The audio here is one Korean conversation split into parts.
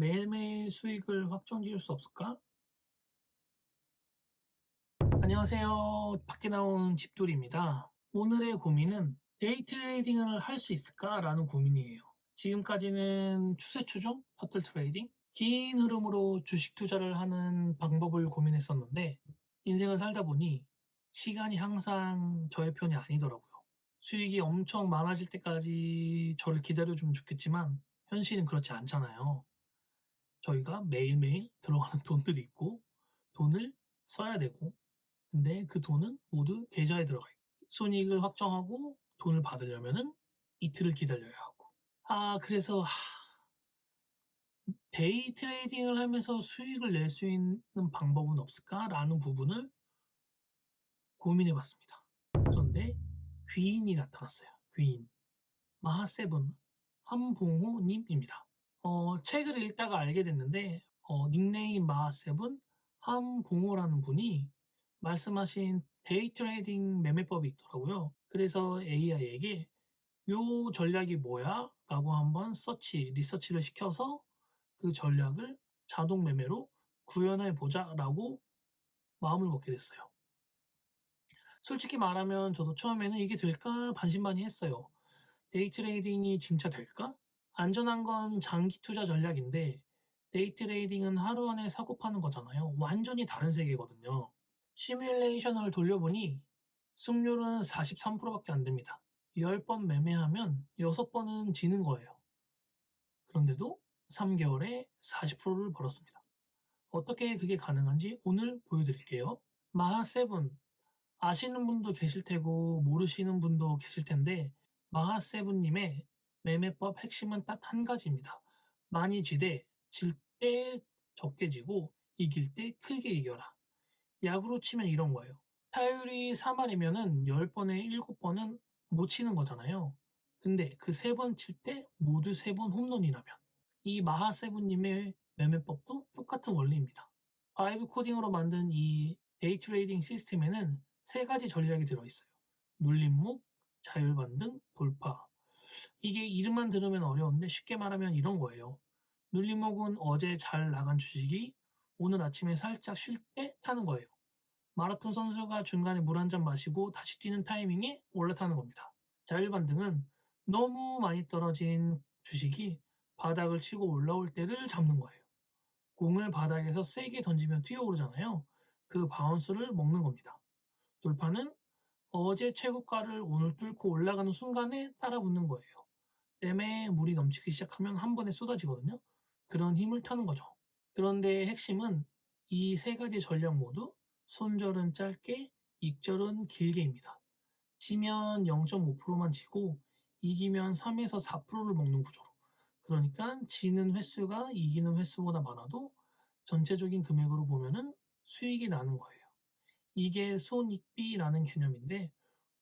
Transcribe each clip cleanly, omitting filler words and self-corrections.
매일매일 수익을 확정 지을 수 없을까? 안녕하세요. 밖에 나온 집돌이입니다. 오늘의 고민은 데이 트레이딩을 할 수 있을까라는 고민이에요. 지금까지는 추세 추종, 터틀 트레이딩, 긴 흐름으로 주식 투자를 하는 방법을 고민했었는데 인생을 살다 보니 시간이 항상 저의 편이 아니더라고요. 수익이 엄청 많아질 때까지 저를 기다려주면 좋겠지만 현실은 그렇지 않잖아요. 저희가 매일매일 들어가는 돈들이 있고 돈을 써야 되고, 근데 그 돈은 모두 계좌에 들어가 있고, 손익을 확정하고 돈을 받으려면은 이틀을 기다려야 하고. 그래서 데이 트레이딩을 하면서 수익을 낼 수 있는 방법은 없을까라는 부분을 고민해 봤습니다. 그런데 귀인이 나타났어요. 귀인. 마하세븐 함봉호 님입니다. 책을 읽다가 알게 됐는데 닉네임 마하세븐 함봉호라는 분이 말씀하신 데이 트레이딩 매매법이 있더라고요. 그래서 AI에게 "요 전략이 뭐야?" 라고 한번 리서치를 시켜서 그 전략을 자동 매매로 구현해 보자 라고 마음을 먹게 됐어요. 솔직히 말하면 저도 처음에는 '이게 될까?' 반신반의했어요. '데이 트레이딩이 진짜 될까?' 안전한 건 장기 투자 전략인데 데이 트레이딩은 하루 안에 사고 파는 거잖아요. 완전히 다른 세계거든요. 시뮬레이션을 돌려보니 승률은 43%밖에 안 됩니다. 10번 매매하면 6번은 지는 거예요. 그런데도 3개월에 40%를 벌었습니다. 어떻게 그게 가능한지 오늘 보여드릴게요. 마하세븐 아시는 분도 계실 테고 모르시는 분도 계실 텐데, 마하세븐님의 매매법 핵심은 딱 한 가지입니다. 많이 지되 질 때 적게 지고 이길 때 크게 이겨라. 야구로 치면 이런 거예요. 타율이 3할이면은 10번에 7번은 못 치는 거잖아요. 근데 그 3번 칠 때 모두 3번 홈런이라면, 이 마하세븐님의 매매법도 똑같은 원리입니다. 바이브 코딩으로 만든 이 데이 트레이딩 시스템에는 세 가지 전략이 들어있어요. 눌림목, 자율반등, 돌파. 이게 이름만 들으면 어려운데 쉽게 말하면 이런 거예요. 눌림목은 어제 잘 나간 주식이 오늘 아침에 살짝 쉴 때 타는 거예요. 마라톤 선수가 중간에 물 한 잔 마시고 다시 뛰는 타이밍에 올라타는 겁니다. 자율반등은 너무 많이 떨어진 주식이 바닥을 치고 올라올 때를 잡는 거예요. 공을 바닥에서 세게 던지면 튀어오르잖아요. 그 바운스를 먹는 겁니다. 돌파는 어제 최고가를 오늘 뚫고 올라가는 순간에 따라붙는 거예요. 댐에 물이 넘치기 시작하면 한 번에 쏟아지거든요. 그런 힘을 타는 거죠. 그런데 핵심은 이 세 가지 전략 모두 손절은 짧게, 익절은 길게입니다. 지면 0.5%만 지고 이기면 3에서 4%를 먹는 구조로. 그러니까 지는 횟수가 이기는 횟수보다 많아도 전체적인 금액으로 보면은 수익이 나는 거예요. 이게 손익비라는 개념인데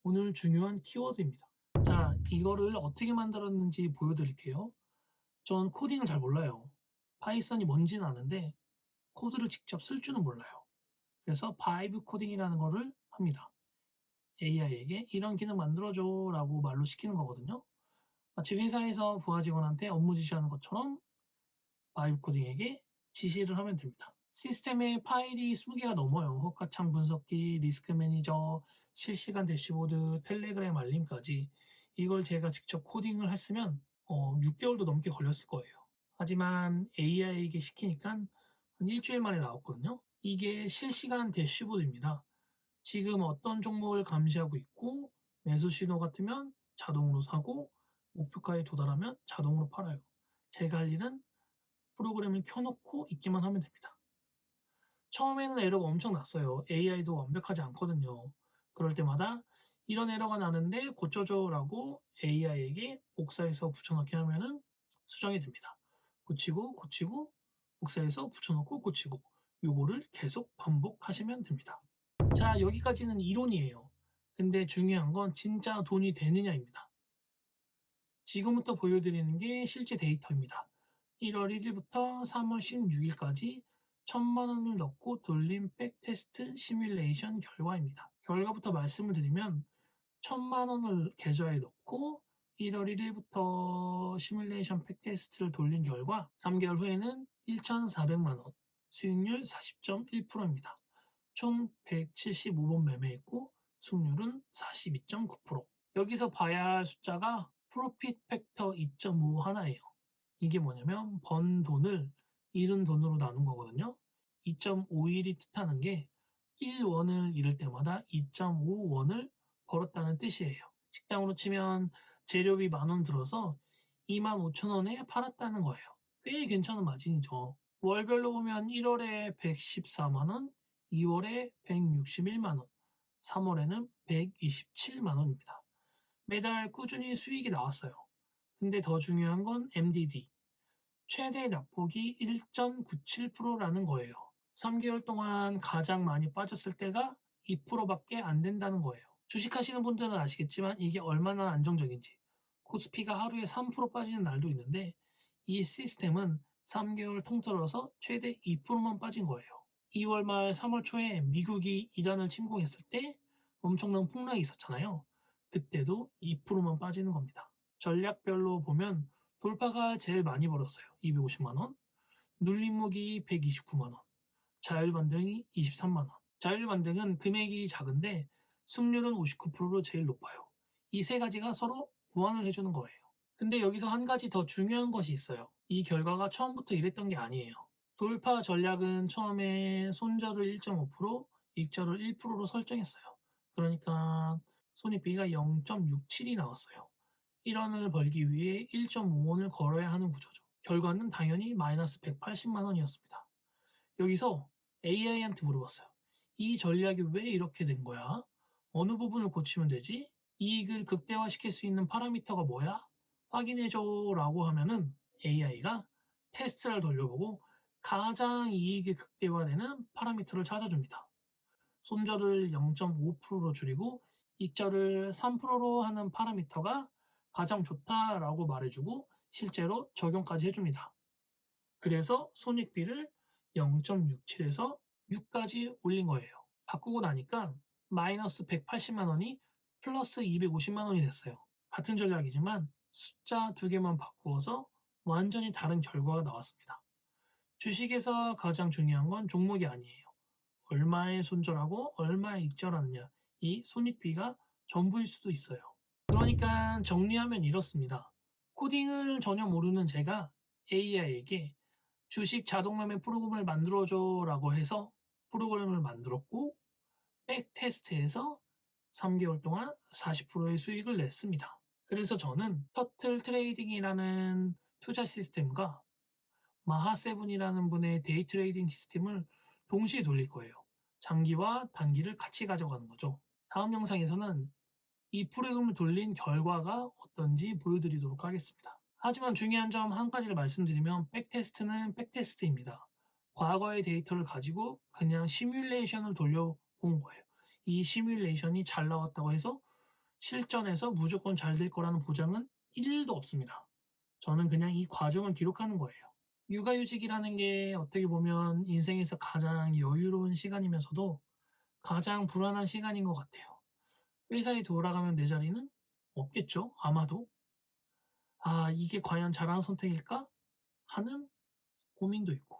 오늘 중요한 키워드입니다. 자, 이거를 어떻게 만들었는지 보여드릴게요. 전 코딩을 잘 몰라요. 파이썬이 뭔지는 아는데 코드를 직접 쓸 줄은 몰라요. 그래서 바이브 코딩이라는 거를 합니다. AI에게 이런 기능 만들어줘 라고 말로 시키는 거거든요. 마치 회사에서 부하 직원한테 업무 지시하는 것처럼 바이브 코딩에게 지시를 하면 됩니다. 시스템에 파일이 20개가 넘어요. 호가창 분석기, 리스크 매니저, 실시간 대시보드, 텔레그램 알림까지. 이걸 제가 직접 코딩을 했으면 6개월도 넘게 걸렸을 거예요. 하지만 AI에게 시키니까 한 일주일 만에 나왔거든요. 이게 실시간 대시보드입니다. 지금 어떤 종목을 감시하고 있고 매수 신호가 뜨면 자동으로 사고 목표가에 도달하면 자동으로 팔아요. 제가 할 일은 프로그램을 켜놓고 있기만 하면 됩니다. 처음에는 에러가 엄청 났어요. AI도 완벽하지 않거든요. 그럴 때마다 이런 에러가 나는데 고쳐줘 라고 AI에게 복사해서 붙여넣기 하면은 수정이 됩니다. 고치고 복사해서 붙여넣고 고치고, 요거를 계속 반복하시면 됩니다. 자, 여기까지는 이론이에요. 근데 중요한 건 진짜 돈이 되느냐입니다. 지금부터 보여드리는 게 실제 데이터입니다. 1월 1일부터 3월 16일까지 1000만 원을 넣고 돌린 백테스트 시뮬레이션 결과입니다. 결과부터 말씀을 드리면 1000만 원을 계좌에 넣고 1월 1 일부터 시뮬레이션 팩테스트를 돌린 결과 3개월 후에는 1,400만 원, 수익률 40.1%입니다. 총 175번 매매했고 수익률은 42.9%. 여기서 봐야 할 숫자가 프로핏 팩터 2.5 하나예요. 이게 뭐냐면 번 돈을 잃은 돈으로 나눈 거거든요. 2.51이 뜻하는 게 1원을 잃을 때마다 2.5원을 벌었다는 뜻이에요. 식당으로 치면 재료비 10,000원 들어서 25,000원에 팔았다는 거예요. 꽤 괜찮은 마진이죠. 월별로 보면 1월에 114만 원, 2월에 161만 원, 3월에는 127만 원입니다. 매달 꾸준히 수익이 나왔어요. 근데 더 중요한 건 MDD, 최대 낙폭이 1.97%라는 거예요. 3개월 동안 가장 많이 빠졌을 때가 2%밖에 안 된다는 거예요. 주식하시는 분들은 아시겠지만 이게 얼마나 안정적인지. 코스피가 하루에 3% 빠지는 날도 있는데 이 시스템은 3개월 통틀어서 최대 2%만 빠진 거예요. 2월 말 3월 초에 미국이 이란을 침공했을 때 엄청난 폭락이 있었잖아요. 그때도 2%만 빠지는 겁니다. 전략별로 보면 돌파가 제일 많이 벌었어요. 250만 원, 눌림목이 129만 원, 자율반등이 23만 원. 자율반등은 금액이 작은데 승률은 59%로 제일 높아요. 이 세 가지가 서로 보완을 해주는 거예요. 근데 여기서 한 가지 더 중요한 것이 있어요. 이 결과가 처음부터 이랬던 게 아니에요. 돌파 전략은 처음에 손절을 1.5%, 익절을 1%로 설정했어요. 그러니까 손익비가 0.67이 나왔어요. 1원을 벌기 위해 1.5원을 걸어야 하는 구조죠. 결과는 당연히 마이너스 180만 원이었습니다. 여기서 AI한테 물어봤어요. 이 전략이 왜 이렇게 된 거야? 어느 부분을 고치면 되지? 이익을 극대화시킬 수 있는 파라미터가 뭐야? 확인해줘 라고 하면은 AI가 테스트를 돌려보고 가장 이익이 극대화되는 파라미터를 찾아줍니다. 손절을 0.5%로 줄이고 익절을 3%로 하는 파라미터가 가장 좋다라고 말해주고 실제로 적용까지 해줍니다. 그래서 손익비를 0.67에서 6까지 올린 거예요. 바꾸고 나니까 마이너스 180만 원이 플러스 250만 원이 됐어요. 같은 전략이지만 숫자 두 개만 바꾸어서 완전히 다른 결과가 나왔습니다. 주식에서 가장 중요한 건 종목이 아니에요. 얼마에 손절하고 얼마에 익절하느냐, 이 손익비가 전부일 수도 있어요. 그러니까 정리하면 이렇습니다. 코딩을 전혀 모르는 제가 AI에게 주식 자동매매 프로그램을 만들어줘 라고 해서 프로그램을 만들었고 백테스트에서 3개월 동안 40%의 수익을 냈습니다. 그래서 저는 터틀 트레이딩이라는 투자 시스템과 마하세븐이라는 분의 데이 트레이딩 시스템을 동시에 돌릴 거예요. 장기와 단기를 같이 가져가는 거죠. 다음 영상에서는 이 프로그램을 돌린 결과가 어떤지 보여드리도록 하겠습니다. 하지만 중요한 점 한 가지를 말씀드리면 백테스트는 백테스트입니다. 과거의 데이터를 가지고 그냥 시뮬레이션을 돌려본 거예요. 이 시뮬레이션이 잘 나왔다고 해서 실전에서 무조건 잘 될 거라는 보장은 1도 없습니다. 저는 그냥 이 과정을 기록하는 거예요. 육아휴직이라는 게 어떻게 보면 인생에서 가장 여유로운 시간이면서도 가장 불안한 시간인 것 같아요. 회사에 돌아가면 내 자리는 없겠죠? 아마도. 아, 이게 과연 잘한 선택일까? 하는 고민도 있고.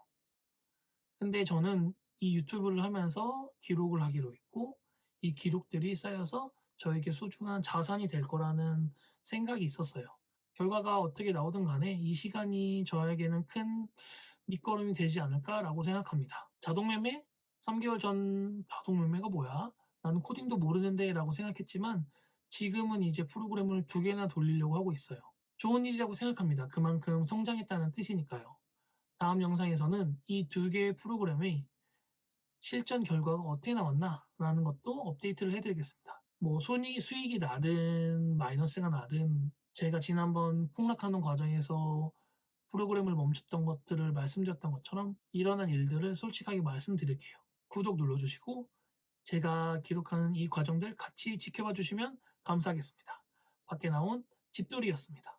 근데 저는 이 유튜브를 하면서 기록을 하기로 했고, 이 기록들이 쌓여서 저에게 소중한 자산이 될 거라는 생각이 있었어요. 결과가 어떻게 나오든 간에 이 시간이 저에게는 큰 밑거름이 되지 않을까라고 생각합니다. 자동매매? 3개월 전 자동매매가 뭐야? 나는 코딩도 모르는데 라고 생각했지만 지금은 이제 프로그램을 2개나 돌리려고 하고 있어요. 좋은 일이라고 생각합니다. 그만큼 성장했다는 뜻이니까요. 다음 영상에서는 이 2개의 프로그램의 실전 결과가 어떻게 나왔나 라는 것도 업데이트를 해드리겠습니다. 뭐 수익이 나든 마이너스가 나든 제가 지난번 폭락하는 과정에서 프로그램을 멈췄던 것들을 말씀드렸던 것처럼 일어난 일들을 솔직하게 말씀드릴게요. 구독 눌러주시고 제가 기록하는 이 과정들 같이 지켜봐 주시면 감사하겠습니다. 밖에 나온 집돌이였습니다.